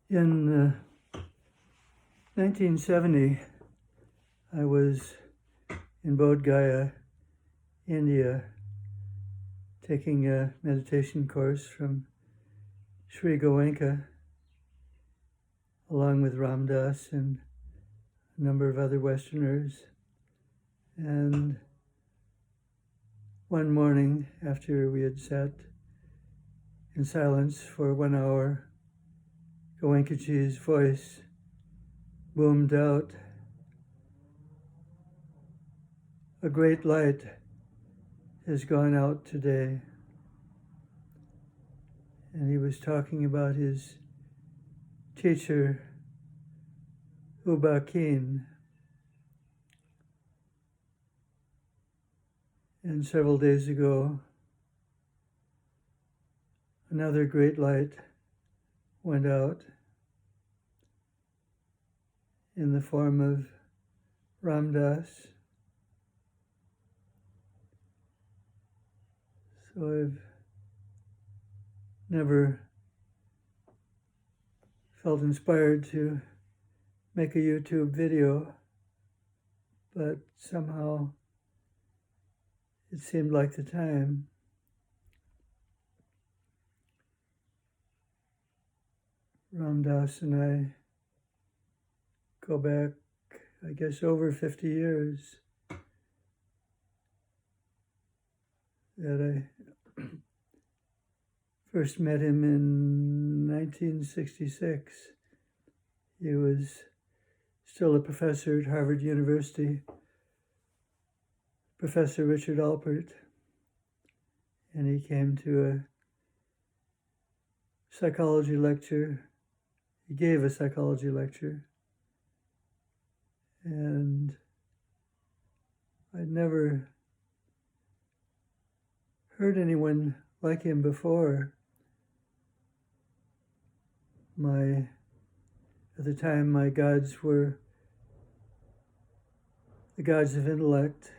In 1970, I was in Bodh Gaya, India, taking a meditation course from Sri Goenka, along with Ram Dass and a number of other Westerners. And one morning, after we had sat in silence for 1 hour, Goenkaji's voice boomed out, "A great light has gone out today." And he was talking about his teacher, U Ba Khin. And several days ago, another great light went out in the form of Ram Dass. So I've never felt inspired to make a YouTube video, but somehow it seemed like the time. Ram Dass and I go back, I guess, over 50 years. That I first met him in 1966. He was still a professor at Harvard University, Professor Richard Alpert, and he came to a psychology lecture. He gave a psychology lecture, and I'd never heard anyone like him before. At the time, my gods were the gods of intellect,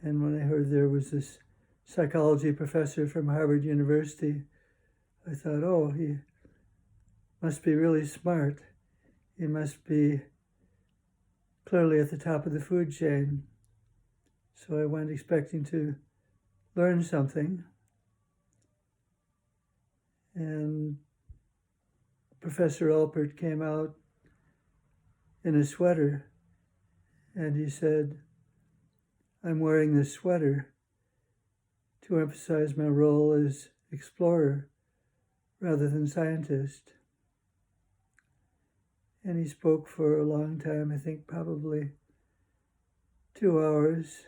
and when I heard there was this psychology professor from Harvard University, I thought, oh, he must be really smart. He must be clearly at the top of the food chain. So I went expecting to learn something. And Professor Alpert came out in a sweater, and he said, "I'm wearing this sweater to emphasize my role as explorer rather than scientist." And he spoke for a long time, I think probably 2 hours,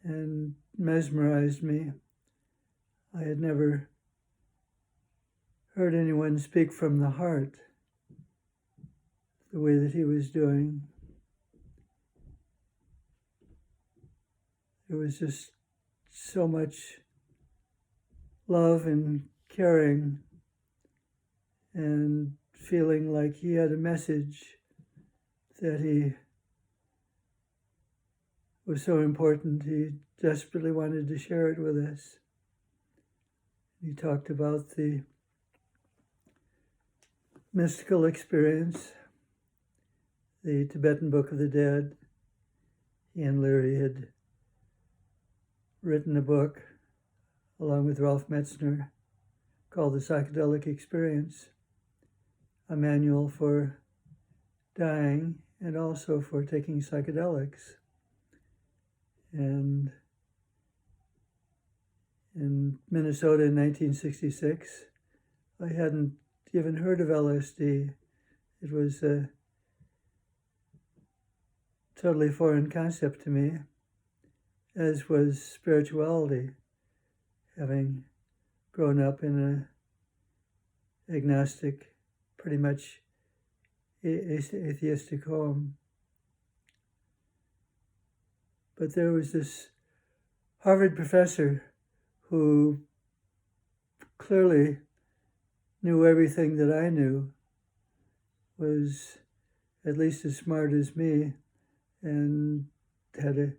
and mesmerized me. I had never heard anyone speak from the heart the way that he was doing. There was just so much love and caring and feeling like he had a message that he was so important, he desperately wanted to share it with us. He talked about the mystical experience, the Tibetan Book of the Dead. Ian Leary had written a book along with Ralph Metzner called The Psychedelic Experience, a manual for dying and also for taking psychedelics. And in Minnesota in 1966, I hadn't even heard of LSD. It was a totally foreign concept to me, as was spirituality, having grown up in an agnostic, pretty much atheistic home. But there was this Harvard professor who clearly knew everything that I knew, was at least as smart as me, and had a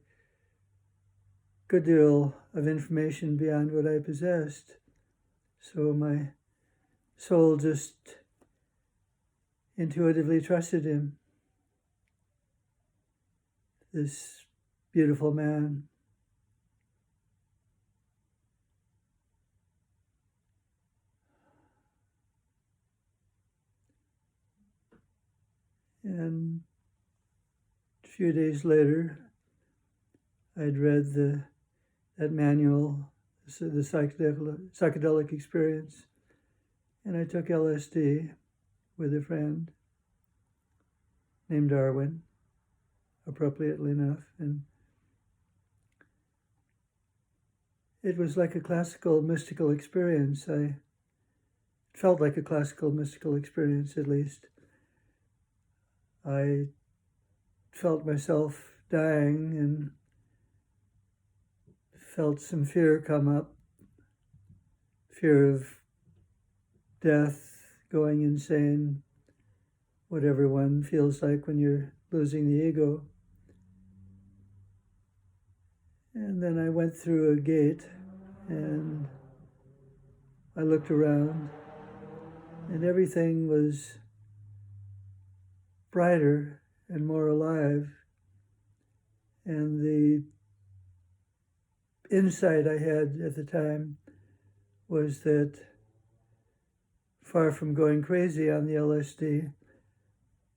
good deal of information beyond what I possessed. So my soul just intuitively trusted him, this beautiful man. And a few days later, I'd read that manual, the psychedelic experience, and I took LSD with a friend named Darwin, appropriately enough, and it was like a classical mystical experience. It felt like a classical mystical experience, at least. I felt myself dying and felt some fear come up, fear of death, going insane, what everyone feels like when you're losing the ego. And then I went through a gate and I looked around and everything was brighter and more alive. And the insight I had at the time was that far from going crazy on the LSD,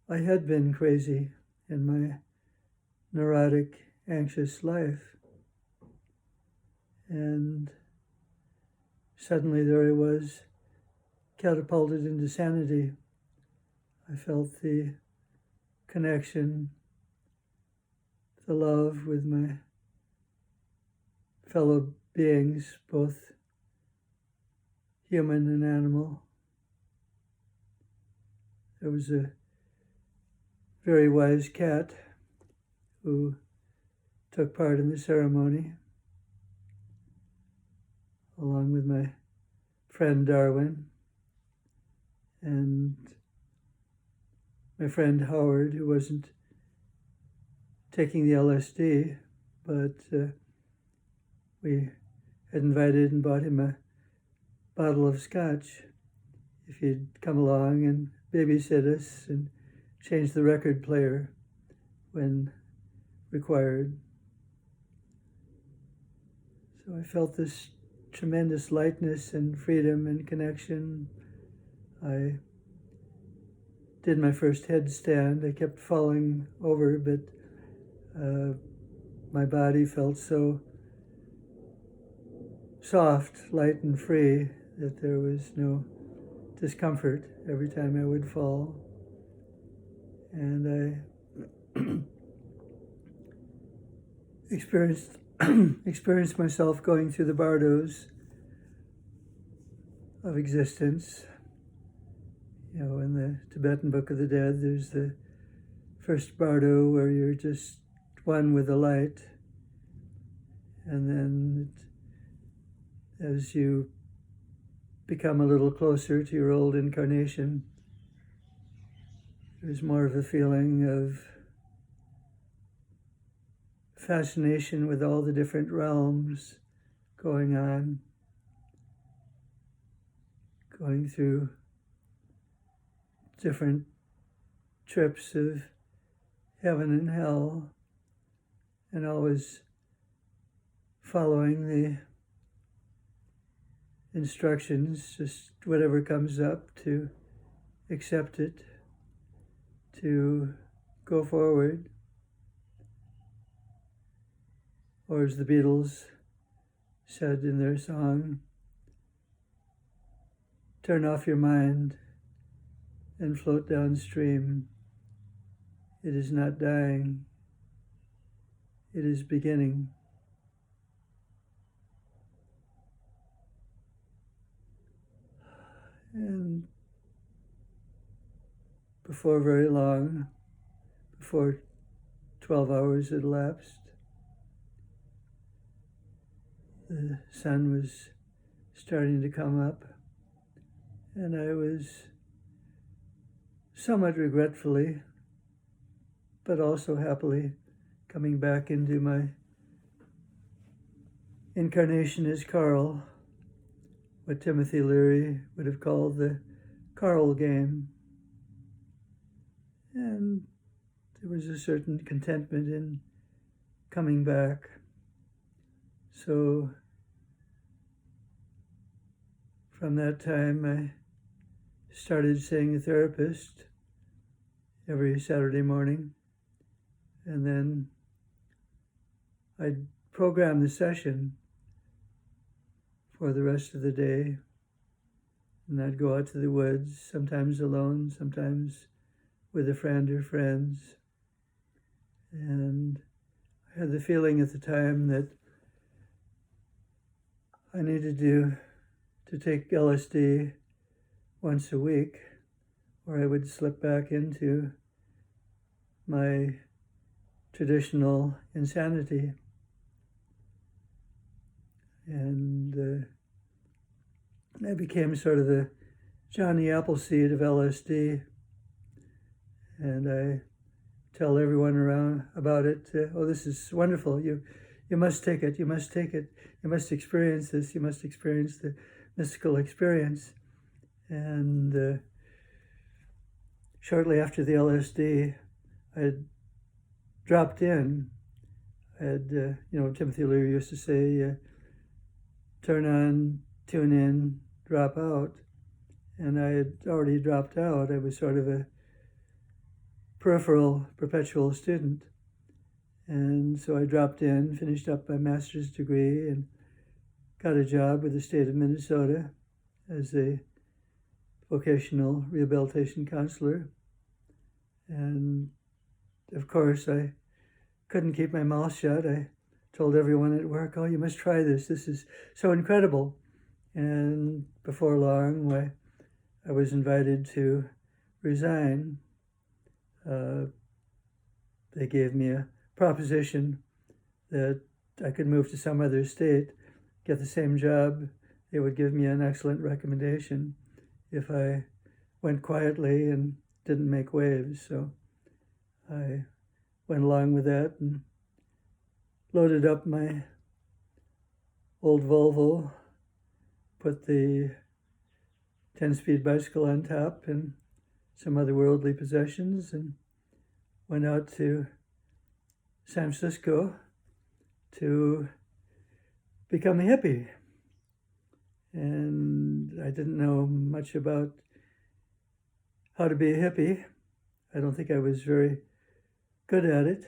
I had been crazy in my neurotic, anxious life. And suddenly there I was, catapulted into sanity. I felt the connection, the love with my fellow beings, both human and animal. There was a very wise cat who took part in the ceremony, along with my friend Darwin and my friend Howard, who wasn't taking the LSD, but we had invited and bought him a bottle of scotch if he'd come along and babysit us and change the record player when required. So I felt this tremendous lightness and freedom and connection. I did my first headstand. I kept falling over, but my body felt so soft, light, and free that there was no discomfort every time I would fall. And I experienced myself going through the bardos of existence. You know, in the Tibetan Book of the Dead, there's the first bardo where you're just one with the light. And then as you become a little closer to your old incarnation, there's more of a feeling of fascination with all the different realms going on, going through different trips of heaven and hell, and always following the instructions, just whatever comes up, to accept it, to go forward. Or as the Beatles said in their song, turn off your mind and float downstream. It is not dying, it is beginning. And before very long, before 12 hours had elapsed, the sun was starting to come up, and I was somewhat regretfully, but also happily, coming back into my incarnation as Carl, what Timothy Leary would have called the Carl game. And there was a certain contentment in coming back. So from that time, I started seeing a therapist every Saturday morning. And then I'd program the session for the rest of the day. And I'd go out to the woods, sometimes alone, sometimes with a friend or friends. And I had the feeling at the time that I needed to take LSD once a week, or I would slip back into my traditional insanity. And I became sort of the Johnny Appleseed of LSD. And I tell everyone around about it. Oh, this is wonderful. You must take it. You must take it. You must experience this. You must experience the mystical experience. And shortly after the LSD, I had dropped in. I had, Timothy Leary used to say, turn on, tune in, drop out. And I had already dropped out. I was sort of a peripheral, perpetual student. And so I dropped in, finished up my master's degree, and got a job with the state of Minnesota as a vocational rehabilitation counselor. And of course, I couldn't keep my mouth shut. I told everyone at work, oh, you must try this. This is so incredible. And before long, I was invited to resign. They gave me a proposition that I could move to some other state, get the same job. They would give me an excellent recommendation if I went quietly and didn't make waves. So I went along with that and loaded up my old Volvo, put the 10-speed bicycle on top and some other worldly possessions, and went out to San Francisco to become a hippie. And I didn't know much about how to be a hippie. I don't think I was very good at it.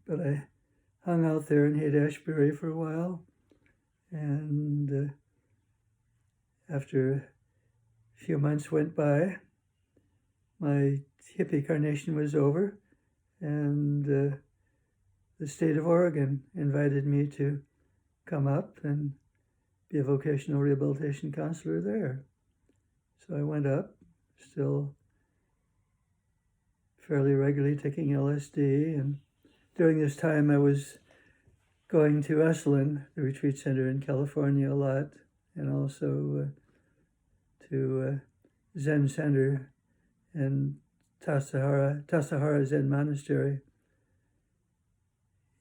But I hung out there in Haight-Ashbury for a while. And after a few months went by, my hippie carnation was over, and the state of Oregon invited me to come up and be a vocational rehabilitation counselor there. So I went up, still fairly regularly taking LSD, and during this time I was going to Esalen, the retreat center in California, a lot, and also to Zen Center and Tassajara Zen Monastery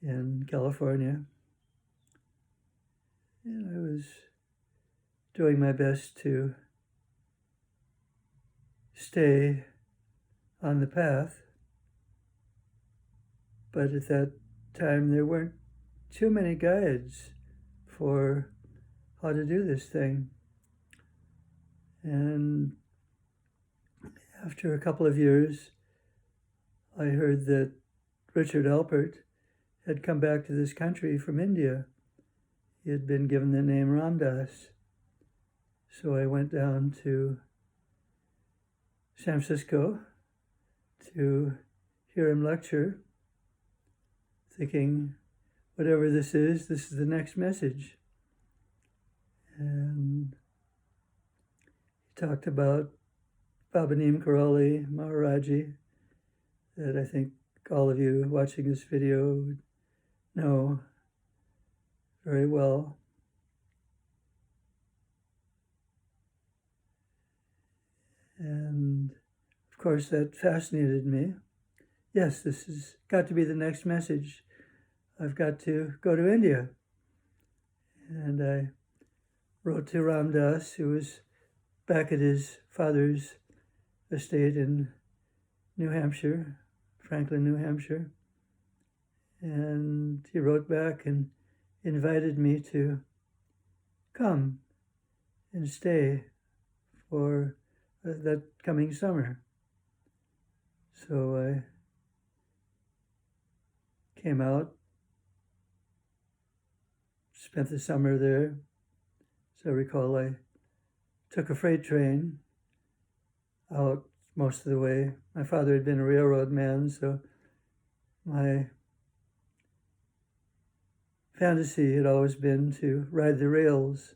in California. And I was doing my best to stay on the path. But at that time, there weren't too many guides for how to do this thing. And after a couple of years, I heard that Richard Alpert had come back to this country from India. He had been given the name Ram Dass. So I went down to San Francisco to hear him lecture, thinking, whatever this is the next message. And he talked about Baba Neem Karoli Maharaji, that I think all of you watching this video would know very well. And of course that fascinated me. Yes, this has got to be the next message. I've got to go to India. And I wrote to Ram Dass, who was back at his father's estate in New Hampshire, Franklin, New Hampshire. And he wrote back and invited me to come and stay for that coming summer. So I came out, spent the summer there. As I recall, I took a freight train out most of the way. My father had been a railroad man, so my fantasy had always been to ride the rails.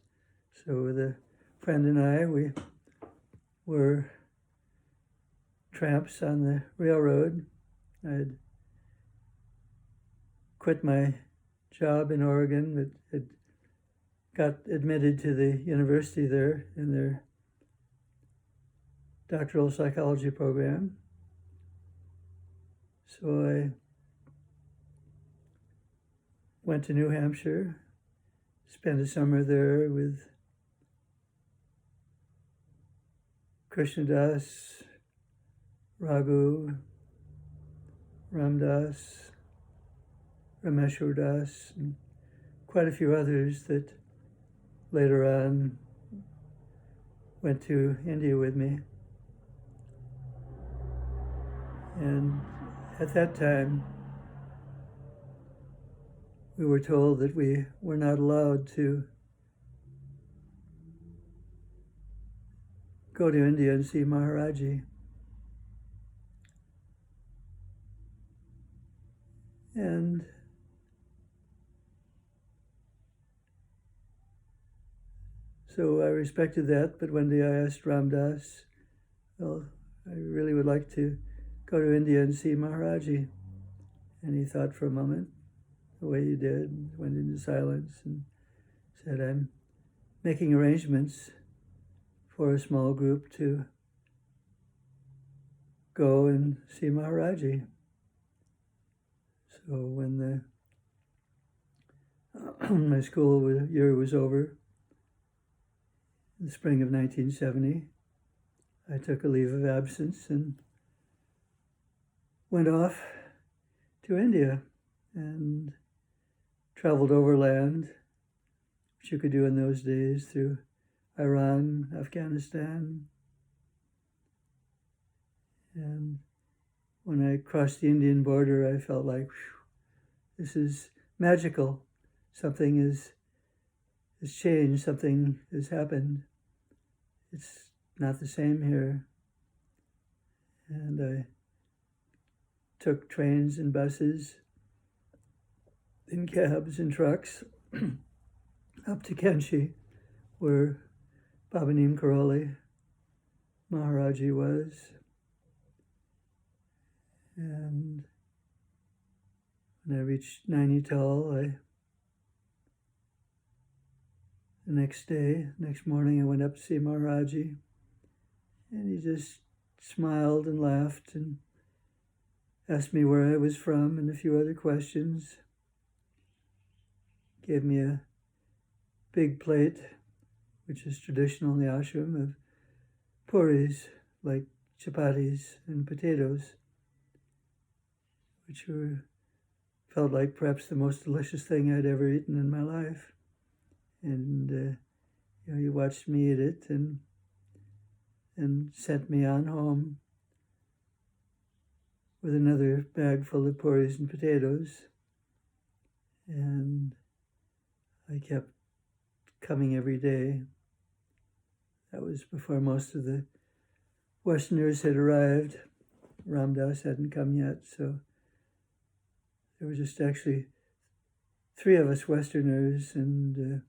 So with a friend and I, we were tramps on the railroad. I'd quit my job in Oregon, but had got admitted to the university there in their doctoral psychology program. So I went to New Hampshire, spent a summer there with Krishna Das, Raghu, Ram Dass, Rameshwar Das, and quite a few others that later on went to India with me. And at that time, we were told that we were not allowed to go to India and see Maharaji. And so I respected that, but one day I asked Ram Dass, well, I really would like to go to India and see Maharaji. And he thought for a moment, the way he did, went into silence and said, I'm making arrangements for a small group to go and see Maharaji. So when my school year was over, in the spring of 1970, I took a leave of absence and went off to India and traveled overland, which you could do in those days, through Iran, Afghanistan. And when I crossed the Indian border, I felt like, whew, this is magical. Something has changed, something has happened. It's not the same here. And I took trains and buses and cabs and trucks up to Kanchi, where Baba Neem Karoli Maharaji was. And when I reached Nainital, the next morning, I went up to see Maharaji, and he just smiled and laughed and asked me where I was from and a few other questions. Gave me a big plate, which is traditional in the ashram, of puris, like chapatis and potatoes, which felt like perhaps the most delicious thing I'd ever eaten in my life. And he watched me eat it and sent me on home with another bag full of puris and potatoes. And I kept coming every day. That was before most of the Westerners had arrived. Ram Dass hadn't come yet, so there were just actually 3 of us Westerners, and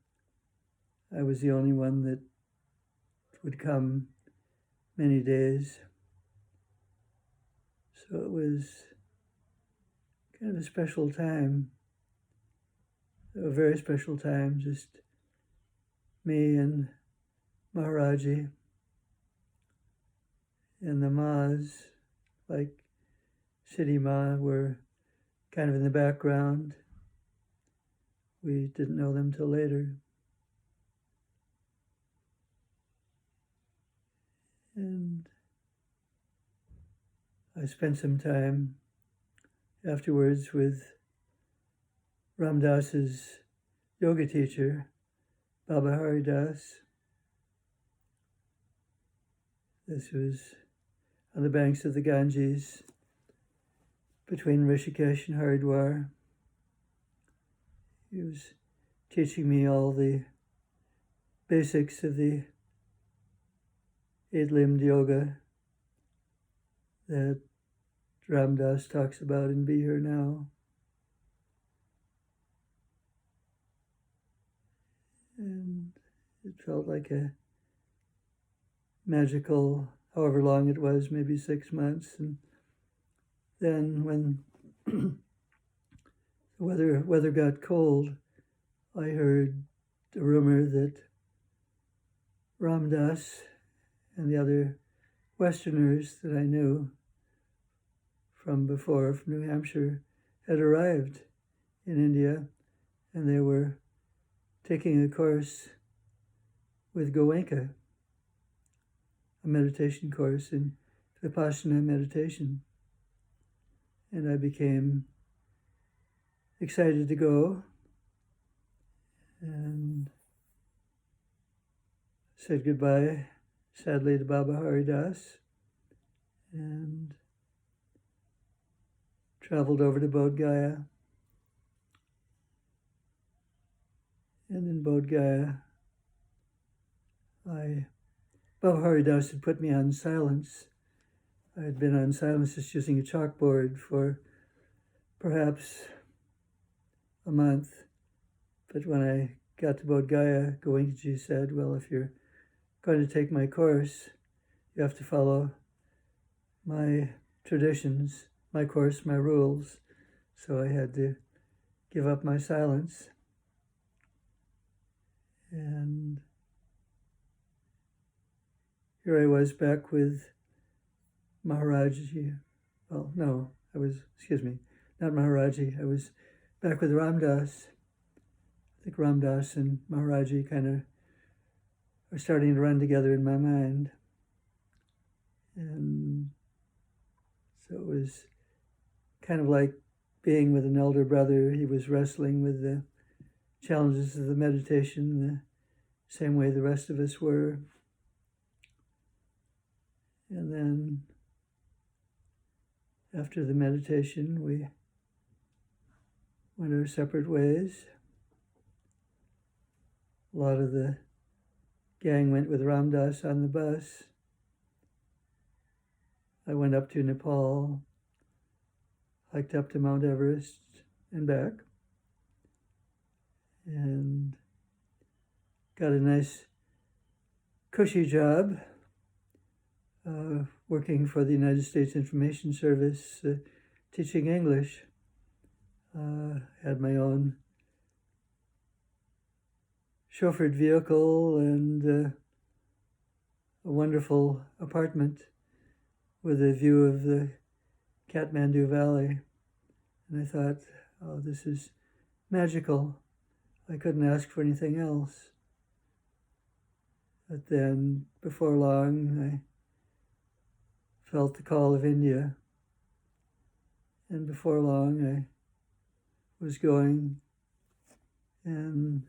I was the only one that would come many days. So it was kind of a special time, a very special time, just me and Maharaji and the Mas, like City Ma, were kind of in the background. We didn't know them till later. And I spent some time afterwards with Ram Dass's yoga teacher, Baba Hari Das. This was on the banks of the Ganges between Rishikesh and Haridwar. He was teaching me all the basics of the eight-limbed yoga that Ram Dass talks about in Be Here Now. And it felt like a magical, however long it was, maybe 6 months. And then when the weather got cold, I heard a rumor that Ram Dass and the other Westerners that I knew from before, from New Hampshire, had arrived in India, and they were taking a course with Goenka, a meditation course in Vipassana meditation. And I became excited to go and said goodbye, sadly, to Baba Hari Das, and traveled over to Bodh Gaya. And in Bodh Gaya, Baba Hari Das had put me on silence. I had been on silence just using a chalkboard for perhaps a month. But when I got to Bodh Gaya, Goenkaji said, well, if you're going to take my course, you have to follow my traditions, my course, my rules. So I had to give up my silence. And here I was back with Maharaji. Well, no, not Maharaji. I was back with Ram Dass. I think Ram Dass and Maharaji kind of are starting to run together in my mind. And so it was kind of like being with an elder brother. He was wrestling with the challenges of the meditation the same way the rest of us were. And then after the meditation, we went our separate ways. A lot of the gang went with Ram Dass on the bus. I went up to Nepal, hiked up to Mount Everest and back, and got a nice cushy job working for the United States Information Service, teaching English. Had my own chauffeured vehicle and a wonderful apartment with a view of the Kathmandu Valley. And I thought, oh, this is magical. I couldn't ask for anything else. But then, before long, I felt the call of India. And before long, I was going and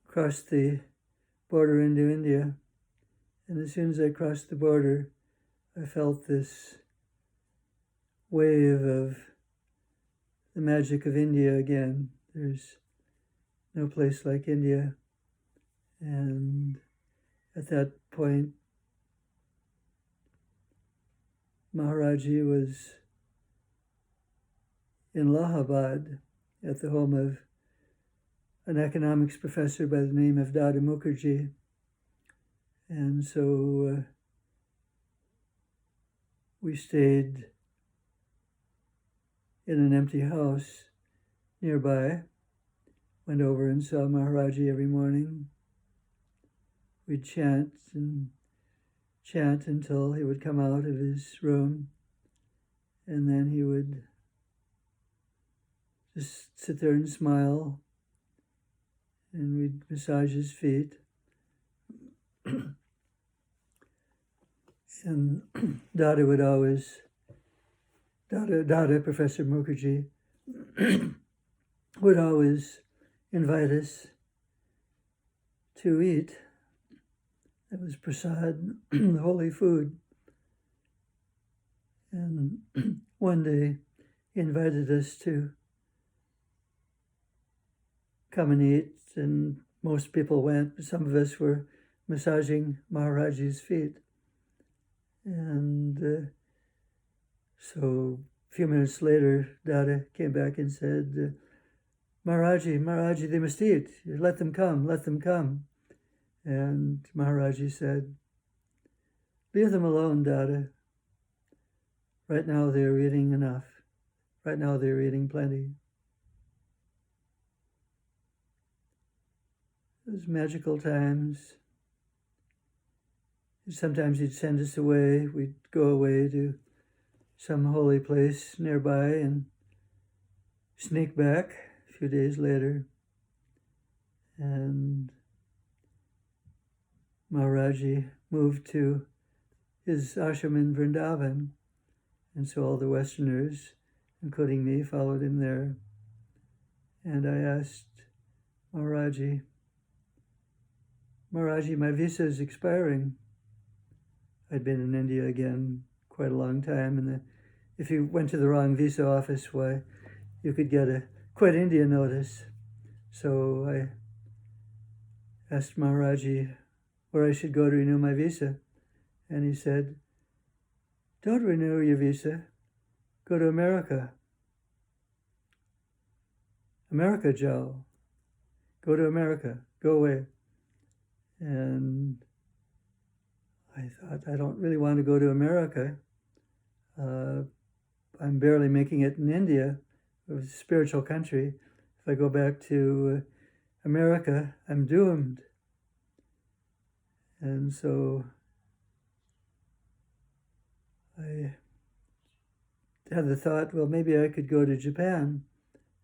crossed the border into India. And as soon as I crossed the border, I felt this wave of the magic of India again. There's no place like India. And at that point, Maharaji was in Allahabad at the home of an economics professor by the name of Dada Mukherjee. And so we stayed in an empty house nearby, went over and saw Maharaji every morning. We'd chant until he would come out of his room, and then he would just sit there and smile, and we'd massage his feet. And Dada would always, Dada, Professor Mukherjee, would always invite us to eat. It was prasad, the holy food. And one day he invited us to come and eat, and most people went, but some of us were massaging Maharaji's feet. And so a few minutes later, Dada came back and said, Maharaji, they must eat. Let them come. And Maharaji said, leave them alone, Dada. Right now they're eating enough. Right now they're eating plenty. It was magical times. Sometimes he'd send us away. We'd go away to some holy place nearby and sneak back a few days later. And Maharaji moved to his ashram in Vrindavan. And so all the Westerners, including me, followed him there. And I asked Maharaji, my visa is expiring. I'd been in India again quite a long time, and if you went to the wrong visa office, why, you could get a quit India notice. So I asked Maharaji where I should go to renew my visa. And he said, don't renew your visa, go to America. America, Joe. Go to America, go away. And I thought, I don't really want to go to America. I'm barely making it in India, a spiritual country. If I go back to America, I'm doomed. And so I had the thought, well, maybe I could go to Japan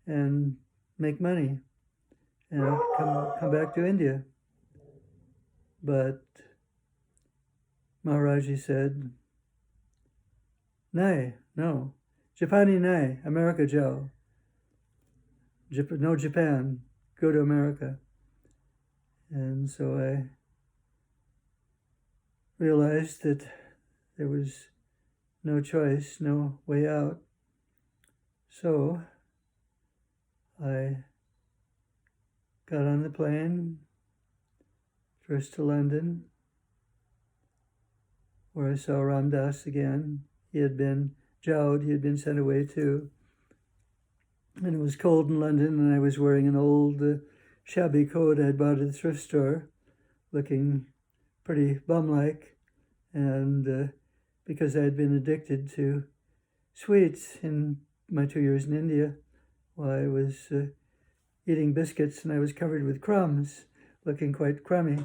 and make money and come back to India. But Maharaji said, no, Japani nai, America Joe. No Japan, go to America. And so I realized that there was no choice, no way out. So I got on the plane, first to London, where I saw Ram Dass again. He had been sent away too. And it was cold in London, and I was wearing an old shabby coat I'd bought at the thrift store, looking pretty bum-like. And because I had been addicted to sweets in my 2 years in India, while I was eating biscuits, and I was covered with crumbs, looking quite crummy.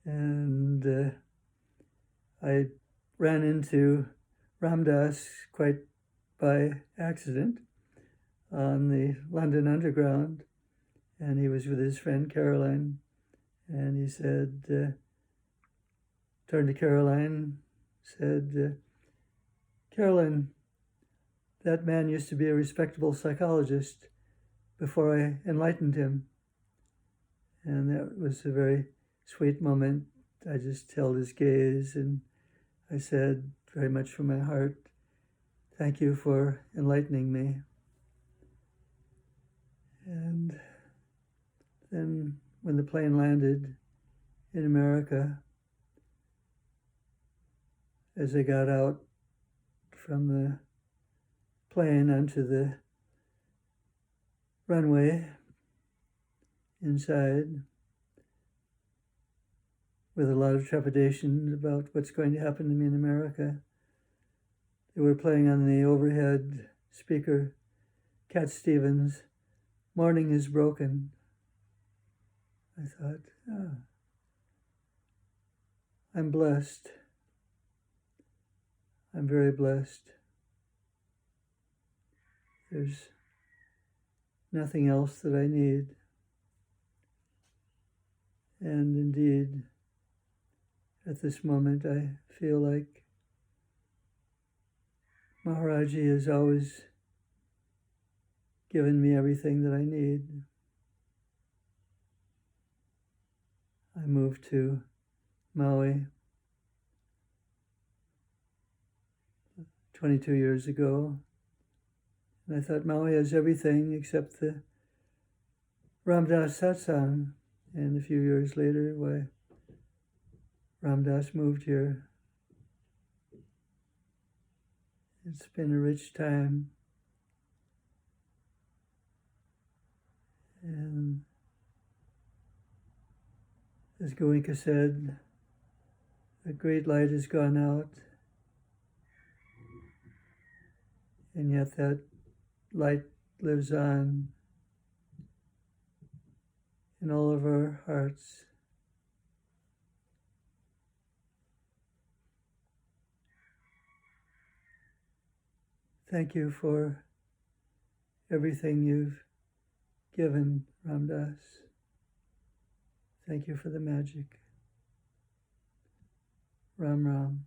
And I ran into Ram Dass quite by accident on the London Underground, and he was with his friend Caroline, and he said, turned to Caroline, said, Caroline, that man used to be a respectable psychologist before I enlightened him. And that was a very sweet moment. I just held his gaze and I said, very much from my heart, thank you for enlightening me. And then when the plane landed in America, as I got out from the plane onto the runway inside, with a lot of trepidation about what's going to happen to me in America, they were playing on the overhead speaker, Cat Stevens, Morning is Broken. I thought, I'm blessed. I'm very blessed. There's nothing else that I need. And indeed, at this moment, I feel like Maharaji has always given me everything that I need. I moved to Maui 22 years ago, and I thought Maui has everything except the Ram Dass satsang. And a few years later, Ram Dass moved here. It's been a rich time. And as Goenka said, a great light has gone out, and yet that light lives on in all of our hearts. Thank you for everything you've given, Ram Dass. Thank you for the magic. Ram Ram.